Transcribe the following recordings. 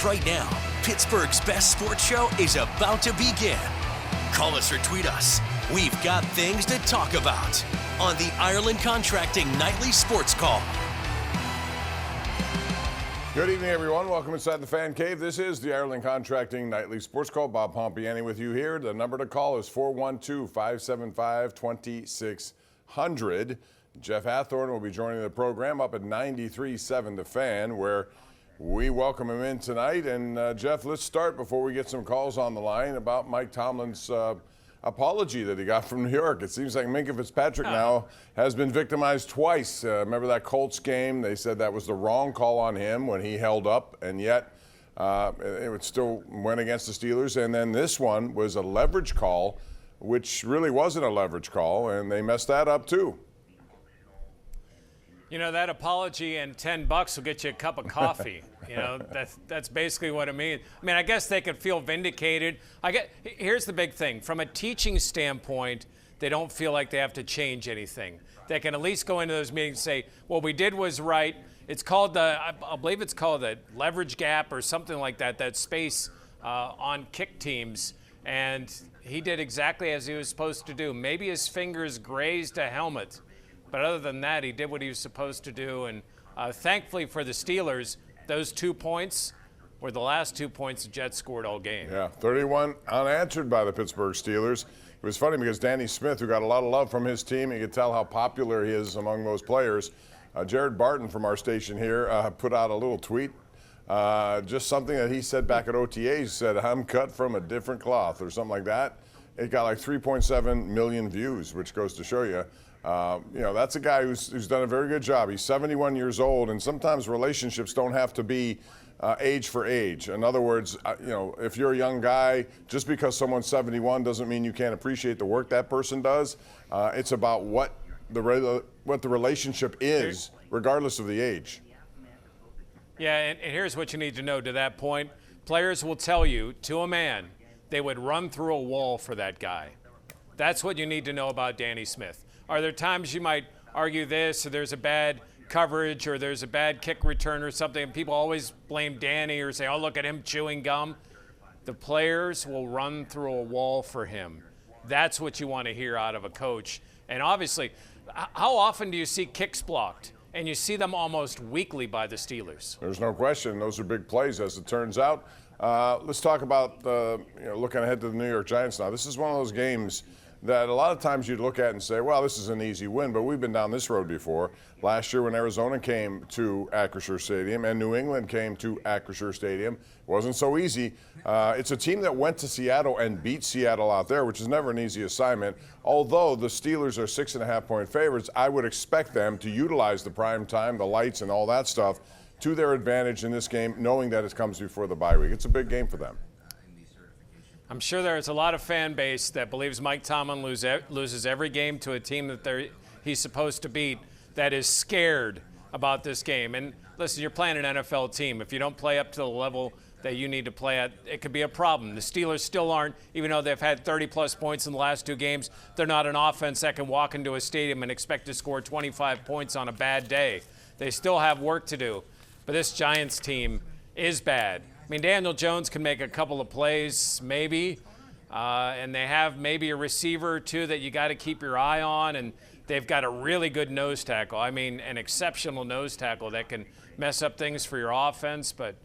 right now. Pittsburgh's best sports show is about to begin. Call us or tweet us. We've got things to talk about on the Ireland Contracting Nightly Sports Call. Good evening, everyone. Welcome inside the Fan Cave. This is the Ireland Contracting Nightly Sports Call. Bob Pompeani with you here. The number to call is 412-575-2600. Jeff Hathhorn will be joining the program up at 93.7 The Fan, where we welcome him in tonight. And Jeff, let's start before we get some calls on the line about Mike Tomlin's apology that he got from New York. It seems like Minkah Fitzpatrick now has been victimized twice. Remember that Colts game? They said that was the wrong call on him when he held up, and yet it still went against the Steelers. And then this one was a leverage call, which really wasn't a leverage call, and they messed that up too. You know, that apology and $10 will get you a cup of coffee. You know, that's basically what it means. I mean, I guess they could feel vindicated. Here's the big thing. From a teaching standpoint, they don't feel like they have to change anything. They can at least go into those meetings and say, what we did was right. It's called I believe it's called the leverage gap or something like that, that space on kick teams. And he did exactly as he was supposed to do. Maybe his fingers grazed a helmet. But other than that, he did what he was supposed to do. And thankfully for the Steelers, those 2 points were the last 2 points the Jets scored all game. Yeah, 31 unanswered by the Pittsburgh Steelers. It was funny because Danny Smith, who got a lot of love from his team, you could tell how popular he is among those players. Jared Barton from our station here put out a little tweet. Just something that he said back at OTA. He said, I'm cut from a different cloth or something like that. It got like 3.7 million views, which goes to show you. You know, that's a guy who's done a very good job. He's 71 years old, and sometimes relationships don't have to be age for age. In other words, you know, if you're a young guy, just because someone's 71 doesn't mean you can't appreciate the work that person does. It's about what the relationship is, regardless of the age. Yeah, and here's what you need to know to that point. Players will tell you, to a man, they would run through a wall for that guy. That's what you need to know about Danny Smith. Are there times you might argue this, or there's a bad coverage, or there's a bad kick return or something, and people always blame Danny or say, oh, look at him chewing gum? The players will run through a wall for him. That's what you want to hear out of a coach. And obviously, how often do you see kicks blocked? And you see them almost weekly by the Steelers. There's no question. Those are big plays, as it turns out. Let's talk about looking ahead to the New York Giants now. This is one of those games that a lot of times you'd look at and say, well, this is an easy win, but we've been down this road before. Last year when Arizona came to Acrisure Stadium and New England came to Acrisure Stadium, it wasn't so easy. It's a team that went to Seattle and beat Seattle out there, which is never an easy assignment. Although the Steelers are 6.5-point favorites, I would expect them to utilize the prime time, the lights and all that stuff to their advantage in this game, knowing that it comes before the bye week. It's a big game for them. I'm sure there's a lot of fan base that believes Mike Tomlin loses every game to a team that he's supposed to beat, that is scared about this game. And listen, you're playing an NFL team. If you don't play up to the level that you need to play at, it could be a problem. The Steelers still aren't, even though they've had 30-plus points in the last 2 games, they're not an offense that can walk into a stadium and expect to score 25 points on a bad day. They still have work to do. But this Giants team is bad. I mean, Daniel Jones can make a couple of plays, maybe, and they have maybe a receiver or two that you got to keep your eye on, and they've got a really good nose tackle. I mean, an exceptional nose tackle that can mess up things for your offense. But,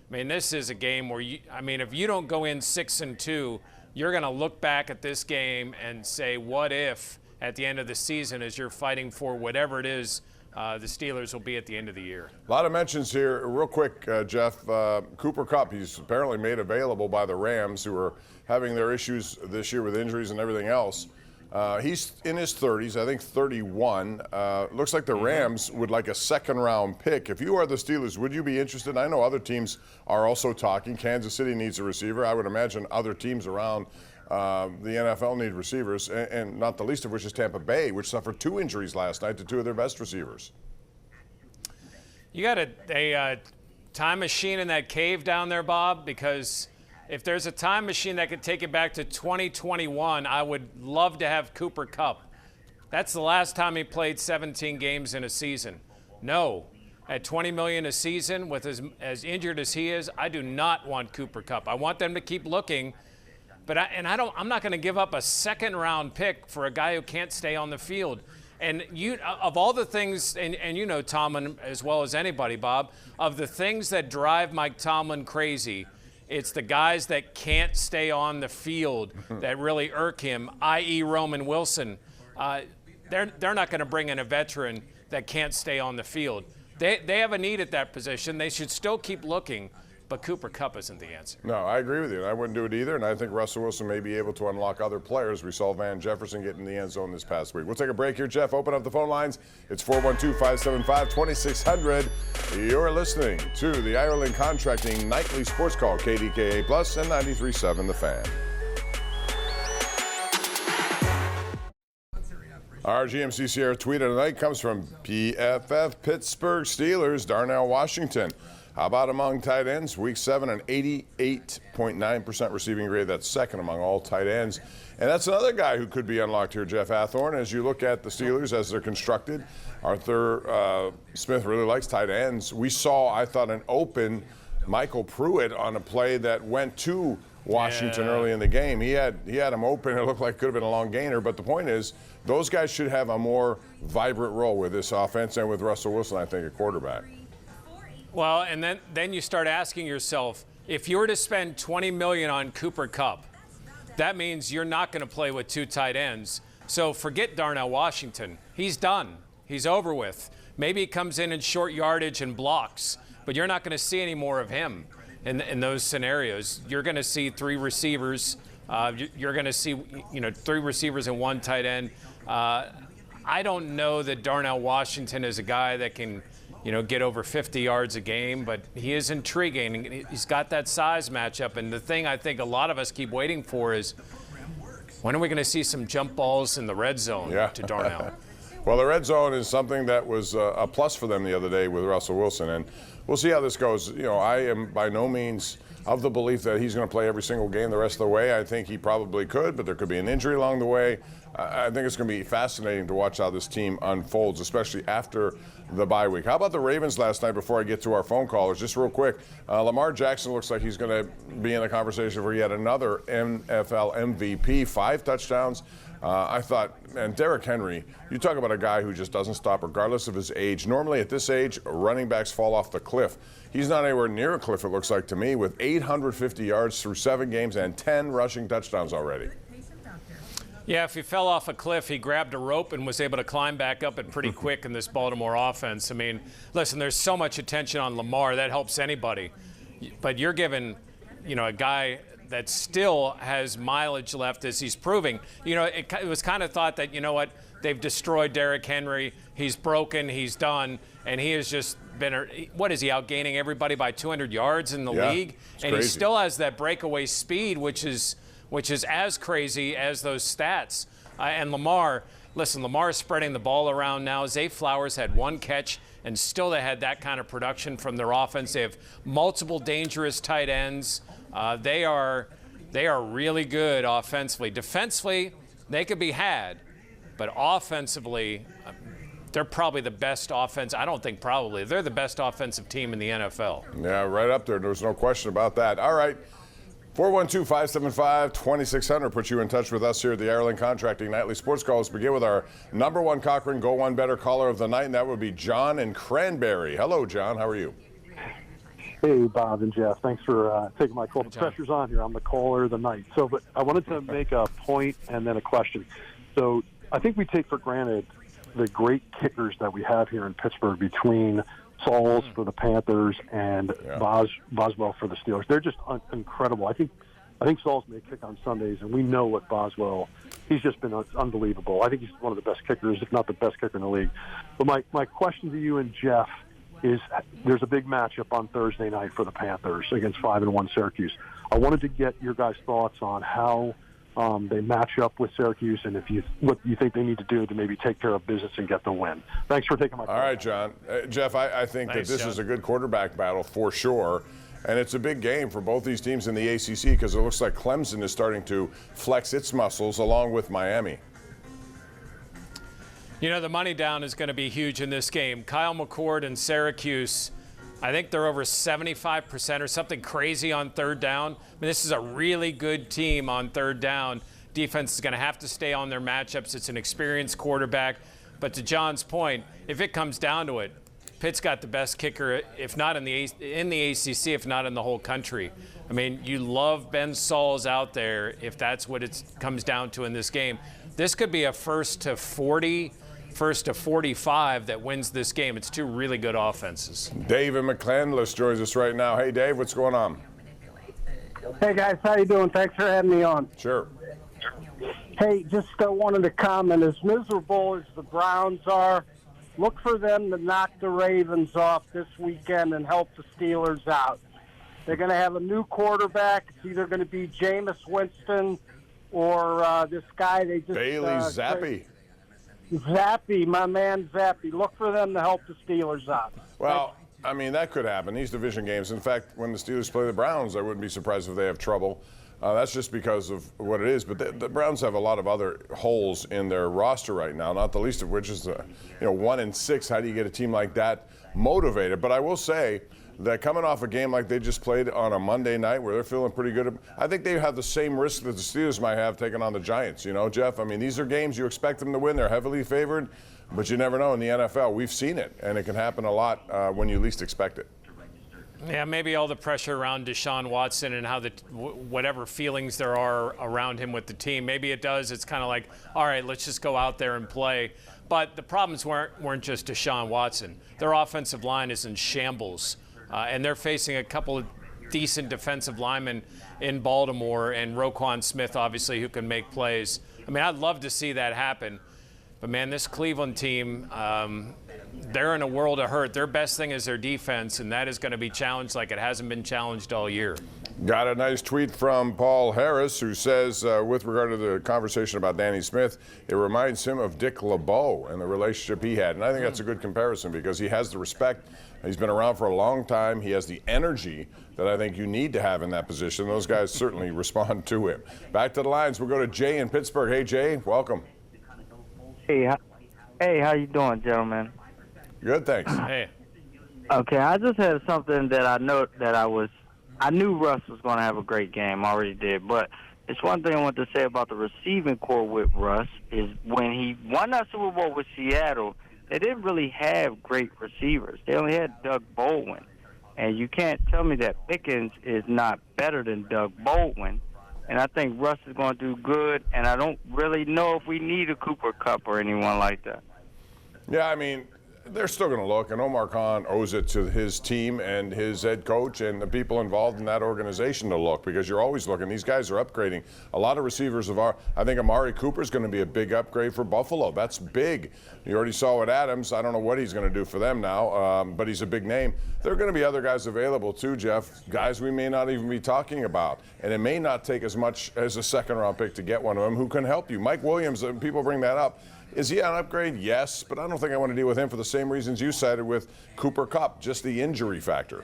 I mean, this is a game where, if you don't go in 6-2, you're going to look back at this game and say, what if at the end of the season as you're fighting for whatever it is the Steelers will be at the end of the year. A lot of mentions here. Real quick, Jeff, Cooper Kupp, he's apparently made available by the Rams, who are having their issues this year with injuries and everything else. He's in his 30s, I think 31. Looks like the Rams would like a second-round pick. If you are the Steelers, would you be interested? I know other teams are also talking. Kansas City needs a receiver. I would imagine other teams around the NFL need receivers, and not the least of which is Tampa Bay, which suffered 2 injuries last night to 2 of their best receivers. You got a time machine in that cave down there, Bob? Because if there's a time machine that could take it back to 2021, I would love to have Cooper Kupp. That's the last time he played 17 games in a season. No, at $20 million a season with as injured as he is, I do not want Cooper Kupp. I want them to keep looking, but I'm not going to give up a second-round pick for a guy who can't stay on the field. And of all the things, and you know Tomlin as well as anybody, Bob, of the things that drive Mike Tomlin crazy, it's the guys that can't stay on the field that really irk him, i.e. Roman Wilson. They're not going to bring in a veteran that can't stay on the field. They have a need at that position. They should still keep looking. But Cooper Kupp isn't the answer. No, I agree with you. I wouldn't do it either, and I think Russell Wilson may be able to unlock other players. We saw Van Jefferson get in the end zone this past week. We'll take a break here, Jeff. Open up the phone lines. It's 412-575-2600. You're listening to the Ireland Contracting Nightly Sports Call, KDKA Plus and 93.7 The Fan. Our GMC Sierra tweet of the night comes from PFF Pittsburgh Steelers, Darnell Washington. How about among tight ends? Week 7, an 88.9% receiving grade. That's second among all tight ends. And that's another guy who could be unlocked here, Jeff Hathhorn. As you look at the Steelers as they're constructed, Arthur Smith really likes tight ends. We saw, I thought, an open Michael Pruitt on a play that went to Washington early in the game. He had him open. It looked like it could have been a long gainer. But the point is, those guys should have a more vibrant role with this offense and with Russell Wilson, I think, at quarterback. Well, and then you start asking yourself, if you were to spend $20 million on Cooper Kupp, that means you're not going to play with two tight ends. So forget Darnell Washington. He's done. He's over with. Maybe he comes in short yardage and blocks, but you're not going to see any more of him in those scenarios. You're going to see three receivers. You're going to see, three receivers and one tight end. I don't know that Darnell Washington is a guy that can get over 50 yards a game, but he is intriguing. He's got that size matchup, and the thing I think a lot of us keep waiting for is, when are we going to see some jump balls in the red zone to Darnell? Well, the red zone is something that was a plus for them the other day with Russell Wilson, and we'll see how this goes. I am by no means of the belief that he's going to play every single game the rest of the way. I think he probably could, but there could be an injury along the way. I think it's going to be fascinating to watch how this team unfolds, especially after the bye week. How about the Ravens last night before I get to our phone callers? Just real quick, Lamar Jackson looks like he's going to be in the conversation for yet another NFL MVP, 5 touchdowns. I thought, man, Derrick Henry, you talk about a guy who just doesn't stop regardless of his age. Normally at this age, running backs fall off the cliff. He's not anywhere near a cliff, it looks like to me, with 850 yards through 7 games and 10 rushing touchdowns already. Yeah, if he fell off a cliff, he grabbed a rope and was able to climb back up it pretty quick in this Baltimore offense. I mean, listen, there's so much attention on Lamar. That helps anybody. But you're giving, a guy that still has mileage left as he's proving. It was kind of thought that, they've destroyed Derrick Henry. He's broken. He's done. And he has just been, what is he, outgaining everybody by 200 yards in the league? And crazy. He still has that breakaway speed, which is as crazy as those stats. And Lamar's spreading the ball around now. Zay Flowers had 1 catch, and still they had that kind of production from their offense. They have multiple dangerous tight ends. They are really good offensively. Defensively, they could be had, but offensively, they're probably the best offense. I don't think probably. They're the best offensive team in the NFL. Yeah, right up there. There's no question about that. All right. 412-575-2600 puts you in touch with us here at the Ireland Contracting Nightly Sports Call. Let's begin with our number 1 Cochrane Go One Better caller of the night, and that would be John in Cranberry. Hello, John. How are you? Hey, Bob and Jeff. Thanks for taking my call. The pressure's on here. I'm the caller of the night. But I wanted to make a point and then a question. So I think we take for granted the great kickers that we have here in Pittsburgh between Sauls for the Panthers and Boswell for the Steelers. They're just incredible. I think Sauls may kick on Sundays, and we know what Boswell. He's just been unbelievable. I think he's one of the best kickers, if not the best kicker in the league. But my question to you and Jeff is: there's a big matchup on Thursday night for the Panthers against 5-1 Syracuse. I wanted to get your guys' thoughts on how they match up with Syracuse, and what you think they need to do to maybe take care of business and get the win. Thanks for taking my call. All right, John. Jeff, I think that this is a good quarterback battle for sure, and it's a big game for both these teams in the ACC because it looks like Clemson is starting to flex its muscles along with Miami. You know, the money down is going to be huge in this game. Kyle McCord and Syracuse, I think they're over 75% or something crazy on third down. I mean, this is a really good team on third down. Defense is going to have to stay on their matchups. It's an experienced quarterback. But to John's point, if it comes down to it, Pitt's got the best kicker, if not in the ACC, if not in the whole country. I mean, you love Ben Sauls out there if that's what it comes down to in this game. This could be a first to 40, first to 45 that wins this game. It's two really good offenses. Dave in McCandless joins us right now. Hey, Dave, what's going on? Hey, guys, how you doing? Thanks for having me on. Sure. Hey, just wanted to comment, as miserable as the Browns are, look for them to knock the Ravens off this weekend and help the Steelers out. They're going to have a new quarterback. It's either going to be Jameis Winston or this guy they just Bailey Zappi. Zappi, my man Zappi. Look for them to help the Steelers out. Well, I mean, that could happen. These division games. In fact, when the Steelers play the Browns, I wouldn't be surprised if they have trouble. That's just because of what it is. But the Browns have a lot of other holes in their roster right now, not the least of which is, 1-6. How do you get a team like that motivated? But I will say that coming off a game like they just played on a Monday night where they're feeling pretty good, I think they have the same risk that the Steelers might have taking on the Giants. You know, Jeff, I mean, these are games you expect them to win. They're heavily favored, but you never know in the NFL. We've seen it, and it can happen a lot when you least expect it. Yeah, maybe all the pressure around Deshaun Watson and how whatever feelings there are around him with the team, maybe it does. It's kind of like, all right, let's just go out there and play. But the problems weren't just Deshaun Watson. Their offensive line is in shambles, and they're facing a couple of decent defensive linemen in Baltimore, and Roquan Smith, obviously, who can make plays. I mean, I'd love to see that happen. But, man, this Cleveland team, they're in a world of hurt. Their best thing is their defense, and that is going to be challenged like it hasn't been challenged all year. Got a nice tweet from Paul Harris, who says, with regard to the conversation about Danny Smith, it reminds him of Dick LeBeau and the relationship he had. And I think that's a good comparison because he has the respect. He's been around for a long time. He has the energy that I think you need to have in that position. Those guys certainly respond to him. Back to the lines. We'll go to Jay in Pittsburgh. Hey, Jay, welcome. Hey, how you doing, gentlemen? Good, thanks. Hey. Okay, I just had something that I knew Russ was going to have a great game. I already did, but it's one thing I want to say about the receiving core with Russ is when he won that Super Bowl with Seattle, they didn't really have great receivers. They only had Doug Baldwin, and you can't tell me that Pickens is not better than Doug Baldwin. And I think Russ is going to do good, and I don't really know if we need a Cooper Kupp or anyone like that. Yeah, I mean, they're still going to look, and Omar Khan owes it to his team and his head coach and the people involved in that organization to look, because you're always looking. These guys are upgrading. A lot of receivers I think Amari Cooper is going to be a big upgrade for Buffalo. That's big. You already saw with Adams. I don't know what he's going to do for them now, but he's a big name. There are going to be other guys available too, Jeff, guys we may not even be talking about. And it may not take as much as a second-round pick to get one of them who can help you. Mike Williams, people bring that up. Is he an upgrade? Yes, but I don't think I want to deal with him for the same reasons you cited with Cooper Kupp, just the injury factor.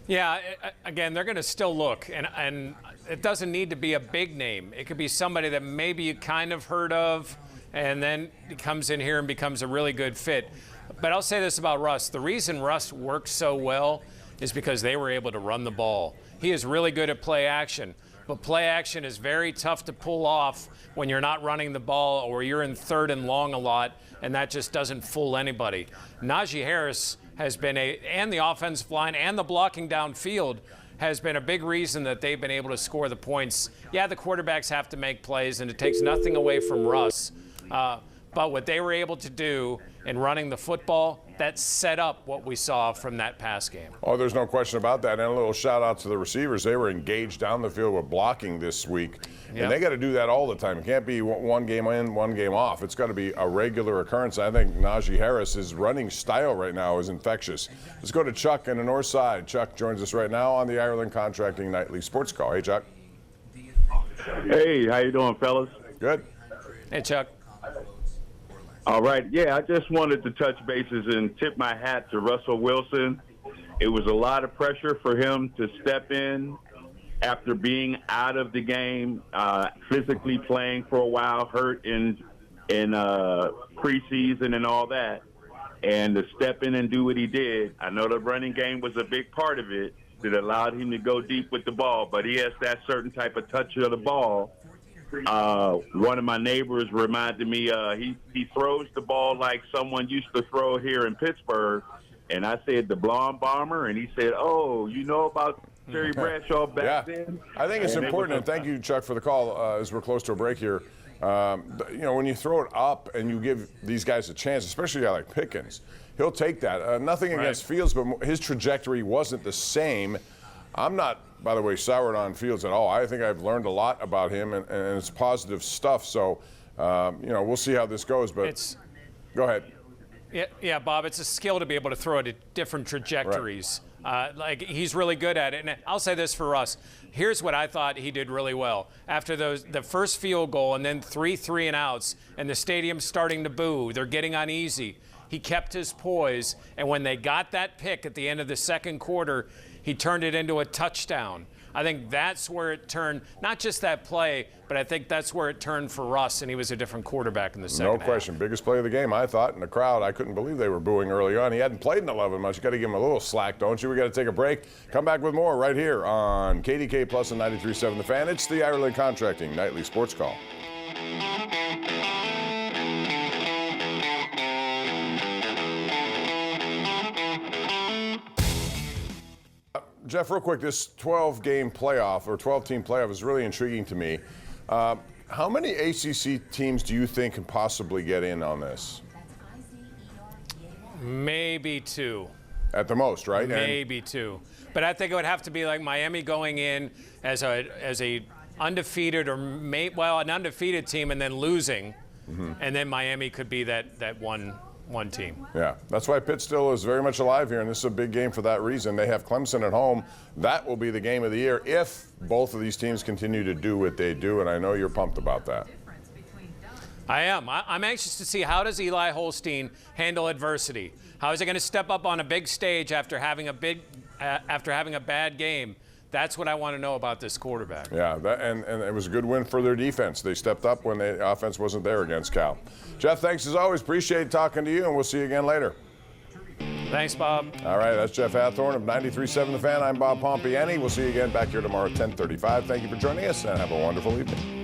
Yeah, again, they're going to still look, and it doesn't need to be a big name. It could be somebody that maybe you kind of heard of, and then he comes in here and becomes a really good fit. But I'll say this about Russ. The reason Russ works so well is because they were able to run the ball. He is really good at play action, but play action is very tough to pull off when you're not running the ball or you're in third and long a lot, and that just doesn't fool anybody. Najee Harris has been and the offensive line and the blocking downfield has been a big reason that they've been able to score the points. Yeah, the quarterbacks have to make plays, and it takes nothing away from Russ. But what they were able to do in running the football, that set up what we saw from that pass game. Oh, there's no question about that. And a little shout out to the receivers. They were engaged down the field with blocking this week. Yep. And they got to do that all the time. It can't be one game in, one game off. It's got to be a regular occurrence. I think Najee Harris's running style right now is infectious. Let's go to Chuck in the north side. Chuck joins us right now on the Ireland Contracting Nightly Sports Call. Hey, Chuck. Hey, how you doing, fellas? Good. Hey, Chuck. All right. Yeah, I just wanted to touch bases and tip my hat to Russell Wilson. It was a lot of pressure for him to step in after being out of the game, physically playing for a while, hurt in in preseason and all that. And to step in and do what he did, I know the running game was a big part of it that allowed him to go deep with the ball, but he has that certain type of touch of the ball. One of my neighbors reminded me he throws the ball like someone used to throw here in Pittsburgh. And I said, the blonde bomber, and he said, oh, you know about Terry Bradshaw back then? I think it's important, and thank you, Chuck, for the call as we're close to a break here. You know, when you throw it up and you give these guys a chance, especially a guy like Pickens, he'll take that. Nothing against Fields, but his trajectory wasn't the same. I'm not, by the way, soured on Fields at all. I think I've learned a lot about him, and it's positive stuff. So, you know, we'll see how this goes. But go ahead. Yeah, Bob, it's a skill to be able to throw it at different trajectories. Like, he's really good at it. And I'll say this for Russ. Here's what I thought he did really well. After the first field goal and then 3 3-and-outs, and the stadium's starting to boo, they're getting uneasy. He kept his poise, and when they got that pick at the end of the second quarter, he turned it into a touchdown. I think that's where it turned, not just that play, but I think that's where it turned for Russ, and he was a different quarterback in the second half. No question. Biggest play of the game, I thought. And the crowd, I couldn't believe they were booing early on. He hadn't played in 11 months. You got to give him a little slack, don't you? We got to take a break. Come back with more right here on KDK Plus and 93.7 The Fan. It's the Ireland Contracting Nightly Sports Call. Jeff, real quick, this 12-game playoff or 12-team playoff is really intriguing to me. How many ACC teams do you think can possibly get in on this? Maybe 2. At the most, right? Maybe 2. But I think it would have to be like Miami going in as a undefeated or an undefeated team and then losing, and then Miami could be that one team. Yeah, that's why Pitt still is very much alive here, and this is a big game for that reason. They have Clemson at home. That will be the game of the year if both of these teams continue to do what they do, and I know you're pumped about that. I am. I'm anxious to see, how does Eli Holstein handle adversity? How is he going to step up on a big stage after having a bad game? That's what I want to know about this quarterback. Yeah, and it was a good win for their defense. They stepped up when the offense wasn't there against Cal. Jeff, thanks as always. Appreciate talking to you, and we'll see you again later. Thanks, Bob. All right, that's Jeff Hathhorn of 93.7 The Fan. I'm Bob Pompeani. We'll see you again back here tomorrow at 10:35. Thank you for joining us, and have a wonderful evening.